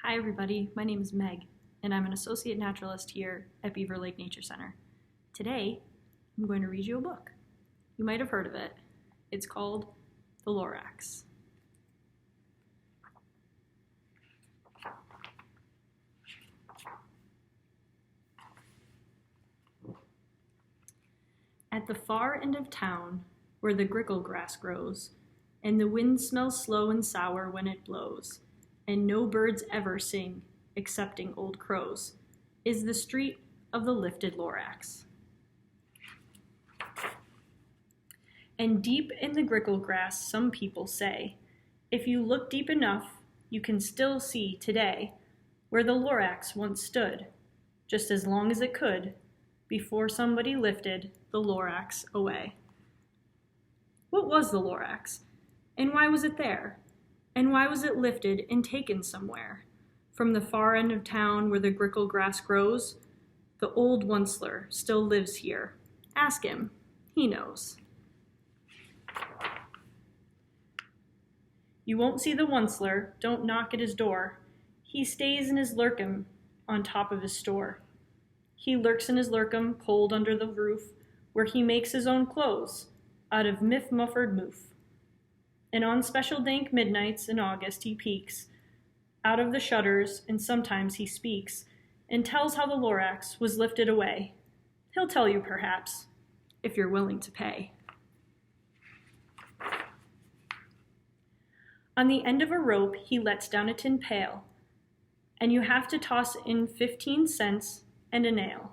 Hi everybody, my name is Meg, and I'm an Associate Naturalist here at Beaver Lake Nature Center. Today, I'm going to read you a book. You might have heard of it. It's called The Lorax. At the far end of town, where the grickle grass grows, and the wind smells slow and sour when it blows, and no birds ever sing, excepting old crows, is the street of the lifted Lorax. And deep in the grickle grass, some people say, if you look deep enough, you can still see today where the Lorax once stood, just as long as it could, before somebody lifted the Lorax away. What was the Lorax? And why was it there? And why was it lifted and taken somewhere? From the far end of town where the grickle grass grows, the old Onceler still lives here. Ask him, he knows. You won't see the Onceler, don't knock at his door. He stays in his lurkum on top of his store. He lurks in his lurkum, cold under the roof, where he makes his own clothes out of muffered moof. And on special dank midnights in August he peeks out of the shutters, and sometimes he speaks and tells how the Lorax was lifted away. He'll tell you perhaps, if you're willing to pay. On the end of a rope he lets down a tin pail, and you have to toss in 15 cents and a nail,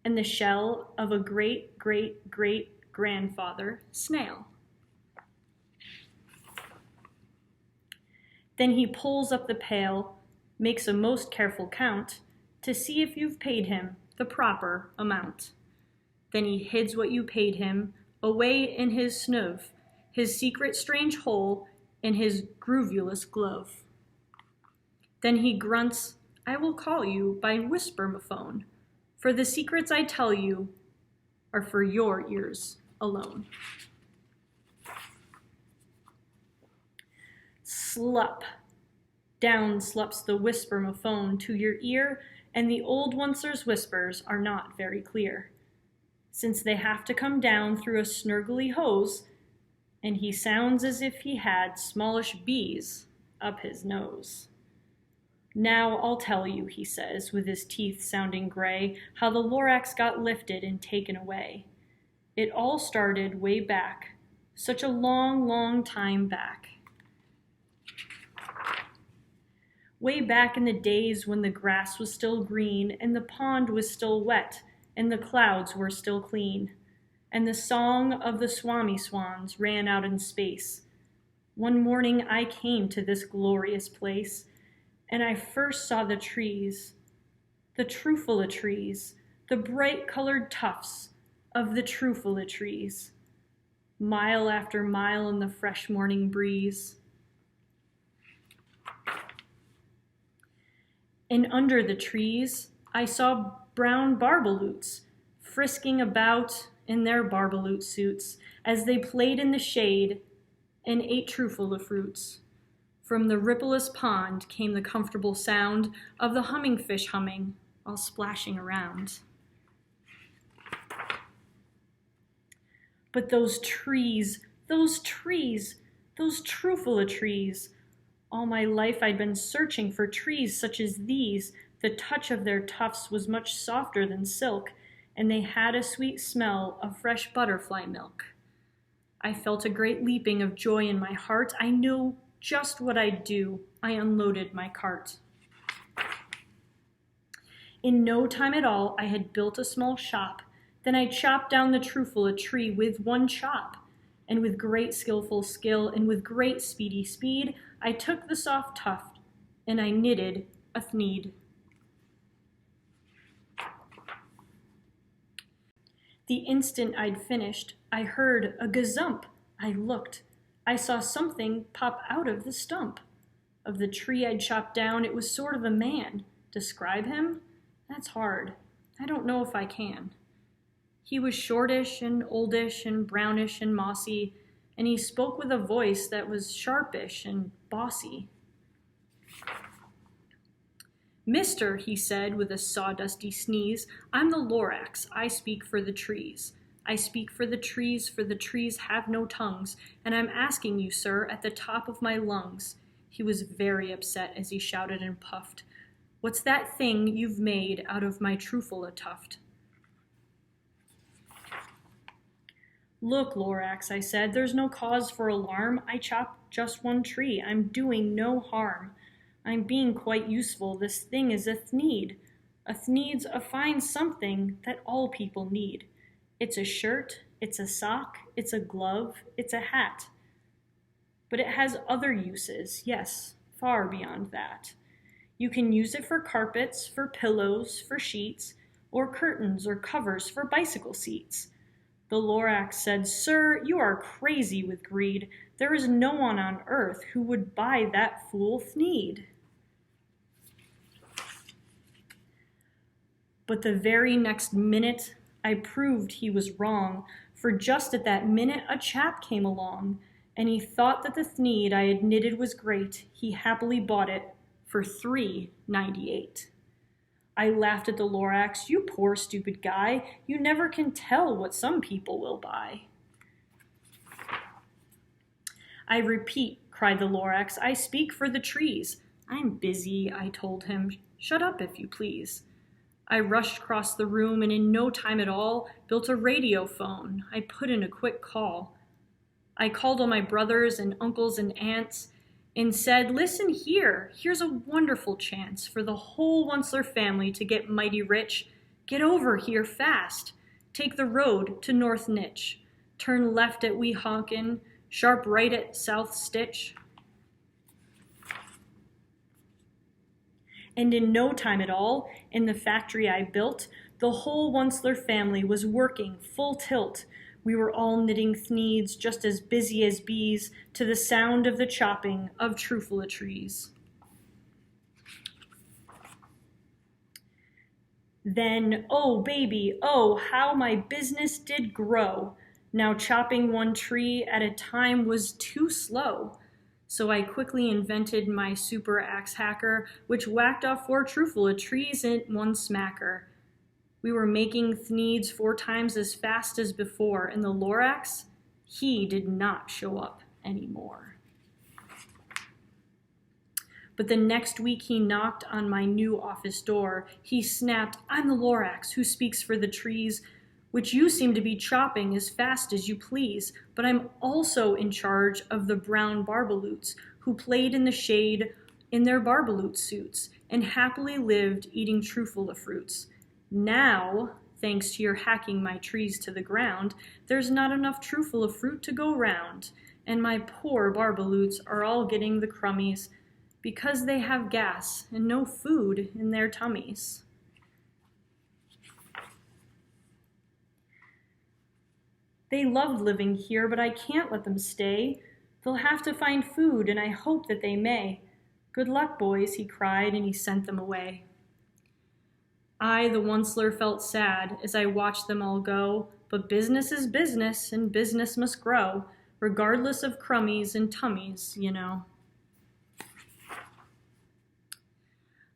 and the shell of a great-great-great-grandfather snail. Then he pulls up the pail, makes a most careful count, to see if you've paid him the proper amount. Then he hides what you paid him away in his snuv, his secret strange hole in his groovulous glove. Then he grunts, I will call you by Whisper Mephone, for the secrets I tell you are for your ears alone. Slup. Down slups the Whisper Mephone to your ear, and the old Onceler's whispers are not very clear, since they have to come down through a snurgly hose, and he sounds as if he had smallish bees up his nose. Now I'll tell you, he says, with his teeth sounding gray, how the Lorax got lifted and taken away. It all started way back, such a long, long time back. Way back in the days when the grass was still green, and the pond was still wet, and the clouds were still clean, and the song of the swami swans ran out in space. One morning I came to this glorious place, and I first saw the trees, the trufula trees, the bright-colored tufts of the trufula trees, mile after mile in the fresh morning breeze. And under the trees, I saw brown barbaloots frisking about in their barbaloot suits as they played in the shade and ate trufula fruits. From the rippleless pond came the comfortable sound of the humming fish humming while splashing around. But those trees, those trufula trees, all my life I'd been searching for trees such as these. The touch of their tufts was much softer than silk, and they had a sweet smell of fresh butterfly milk. I felt a great leaping of joy in my heart. I knew just what I'd do. I unloaded my cart. In no time at all, I had built a small shop. Then I chopped down the trufula tree with one chop. And with great skillful skill and with great speedy speed, I took the soft tuft and I knitted a thneed. The instant I'd finished, I heard a gazump. I looked. I saw something pop out of the stump of the tree I'd chopped down. It was sort of a man. Describe him? That's hard. I don't know if I can. He was shortish and oldish and brownish and mossy, and he spoke with a voice that was sharpish and bossy. Mister, he said with a sawdusty sneeze, I'm the Lorax, I speak for the trees. I speak for the trees have no tongues, and I'm asking you, sir, at the top of my lungs. He was very upset as he shouted and puffed. What's that thing you've made out of my trufula tuft? Look, Lorax, I said, there's no cause for alarm. I chopped just one tree. I'm doing no harm. I'm being quite useful. This thing is a thneed. A thneed's a fine something that all people need. It's a shirt, it's a sock, it's a glove, it's a hat. But it has other uses, yes, far beyond that. You can use it for carpets, for pillows, for sheets, or curtains or covers for bicycle seats. The Lorax said, Sir, you are crazy with greed. There is no one on earth who would buy that fool thneed. But the very next minute, I proved he was wrong, for just at that minute a chap came along, and he thought that the thneed I had knitted was great. He happily bought it for $3.98. I laughed at the Lorax. You poor stupid guy, you never can tell what some people will buy. I repeat, cried the Lorax, I speak for the trees. I'm busy, I told him. Shut up if you please. I rushed across the room and in no time at all built a radio phone. I put in a quick call. I called all my brothers and uncles and aunts and said, listen here, here's a wonderful chance for the whole Onceler family to get mighty rich. Get over here fast. Take the road to North Nitch. Turn left at Weehawken, sharp right at South Stitch. And in no time at all, in the factory I built, the whole Onceler family was working full tilt. We were all knitting thneeds, just as busy as bees, to the sound of the chopping of trufula trees. Then, oh baby, oh, how my business did grow. Now chopping one tree at a time was too slow. So I quickly invented my super axe hacker, which whacked off 4 trufula trees in one smacker. We were making thneeds 4 times as fast as before, and the Lorax, he did not show up anymore. But the next week he knocked on my new office door. He snapped, I'm the Lorax who speaks for the trees, which you seem to be chopping as fast as you please, but I'm also in charge of the brown barbaloots who played in the shade in their barbaloot suits and happily lived eating trufula fruits. Now, thanks to your hacking my trees to the ground, there's not enough trufula fruit to go round, and my poor barbaloots are all getting the crummies because they have gas and no food in their tummies. They loved living here, but I can't let them stay. They'll have to find food, and I hope that they may. Good luck, boys, he cried, and he sent them away. I, the Onceler, felt sad as I watched them all go, but business is business, and business must grow, regardless of crummies and tummies, you know.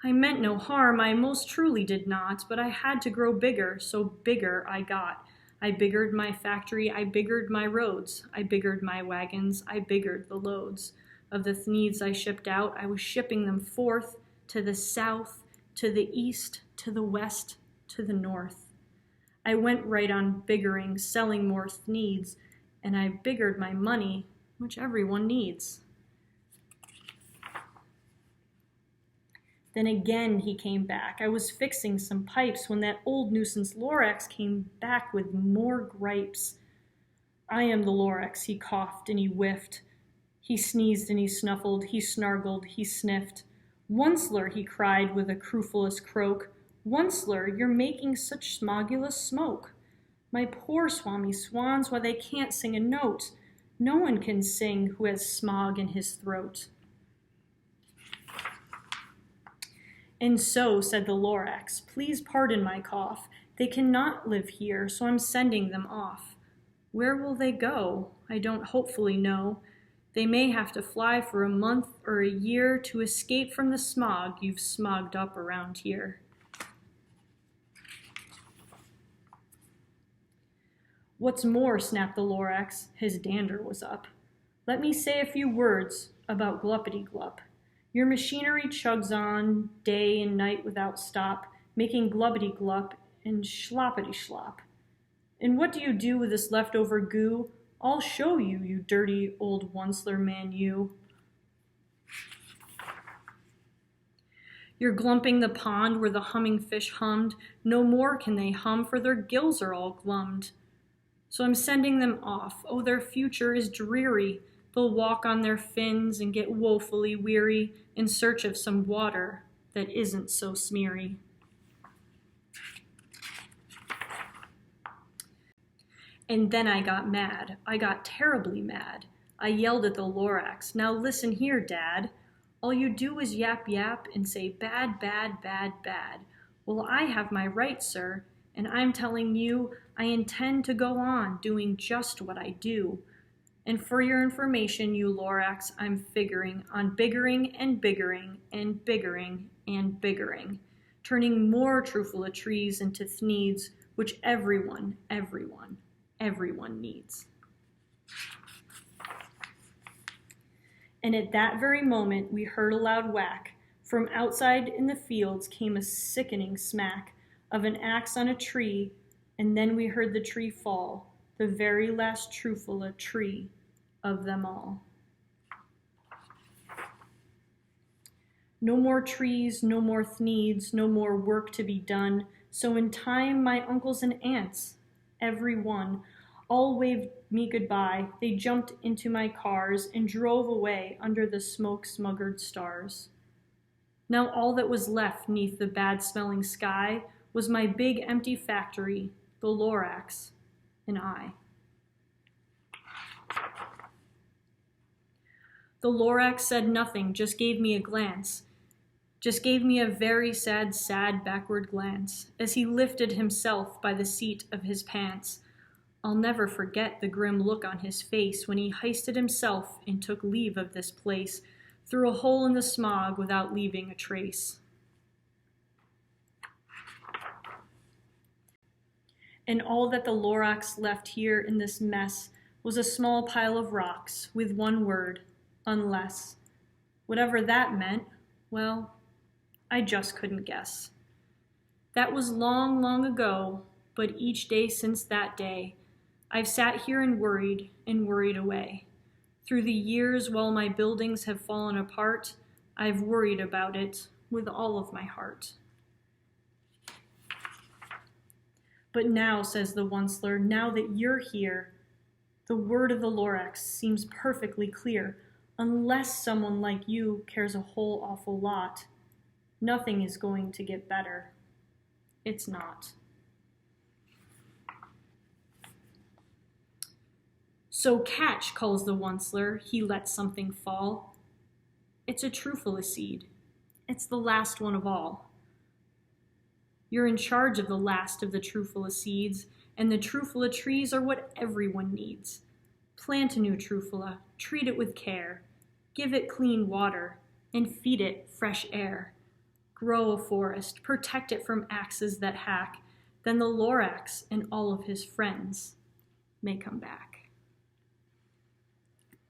I meant no harm, I most truly did not, but I had to grow bigger, so bigger I got. I biggered my factory, I biggered my roads, I biggered my wagons, I biggered the loads. Of the thneeds I shipped out, I was shipping them forth to the south, to the east, to the west, to the north. I went right on biggering, selling more thneeds, and I biggered my money, which everyone needs. Then again he came back. I was fixing some pipes when that old nuisance Lorax came back with more gripes. I am the Lorax, he coughed and he whiffed. He sneezed and he snuffled, he snargled, he sniffed. Onceler, he cried with a crufulous croak. Onceler, you're making such smogulous smoke. My poor swami swans, why they can't sing a note. No one can sing who has smog in his throat. And so, said the Lorax, please pardon my cough. They cannot live here, so I'm sending them off. Where will they go? I don't hopefully know. They may have to fly for a month or a year to escape from the smog you've smogged up around here. What's more, snapped the Lorax, his dander was up. Let me say a few words about Gluppity-Glup. Your machinery chugs on day and night without stop, making glubbity-glup and schloppity-schlop. And what do you do with this leftover goo? I'll show you, you dirty old Onceler man, you. You're glumping the pond where the humming fish hummed. No more can they hum, for their gills are all glummed. So I'm sending them off. Oh, their future is dreary. They'll walk on their fins and get woefully weary in search of some water that isn't so smeary. And then I got mad. I got terribly mad. I yelled at the Lorax, now listen here, Dad. All you do is yap yap and say bad, bad, bad, bad. Well, I have my rights, sir, and I'm telling you I intend to go on doing just what I do. And for your information, you Lorax, I'm figuring on biggering and biggering and biggering and biggering, turning more Trufula trees into thneeds, which everyone needs. And at that very moment, we heard a loud whack. From outside in the fields came a sickening smack of an axe on a tree, and then we heard the tree fall, the very last Trufula tree of them all. No more trees, no more thneeds, no more work to be done. So in time, my uncles and aunts, every one, all waved me goodbye. They jumped into my cars and drove away under the smoke-smuggered stars. Now all that was left neath the bad-smelling sky was my big empty factory, the Lorax, and I. The Lorax said nothing, just gave me a glance. Just gave me a very sad, backward glance, as he lifted himself by the seat of his pants. I'll never forget the grim look on his face when he hoisted himself and took leave of this place, through a hole in the smog without leaving a trace. And all that the Lorax left here in this mess was a small pile of rocks with one word, unless. Whatever that meant, well, I just couldn't guess. That was long, long ago, but each day since that day, I've sat here and worried away. Through the years while my buildings have fallen apart, I've worried about it with all of my heart. But now, says the Onceler, now that you're here, the word of the Lorax seems perfectly clear. Unless someone like you cares a whole awful lot, nothing is going to get better. It's not. So catch, calls the Onceler. He lets something fall. It's a Trufula seed. It's the last one of all. You're in charge of the last of the Trufula seeds, and the Trufula trees are what everyone needs. Plant a new Trufula, treat it with care. Give it clean water, and feed it fresh air. Grow a forest, protect it from axes that hack, then the Lorax and all of his friends may come back.